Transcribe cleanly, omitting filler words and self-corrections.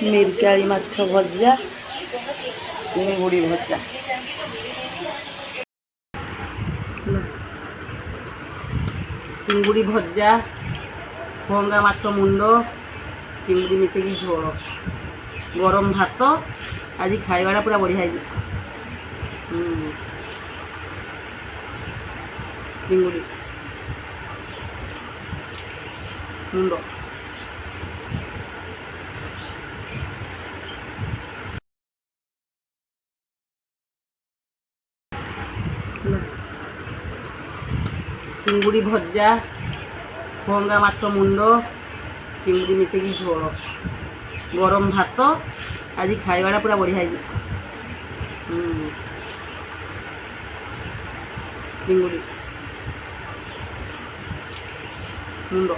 मिरकाली माछ भजा चिंगुड़ी भजा चिंगुड़ी भजा भंगा माछ मुंड चिंगुड़ी मिसेकी झोल गरम भात आज खाइबाटा पूरा बढ़िया चिंगुड़ी मुंड चिंगुड़ी भजा भंगा माछ मुंड चिंगुड़ी मिसेकी झोल गरम भात आज खाइबाटा पूरा बढ़िया चिंगुड़ी मुंड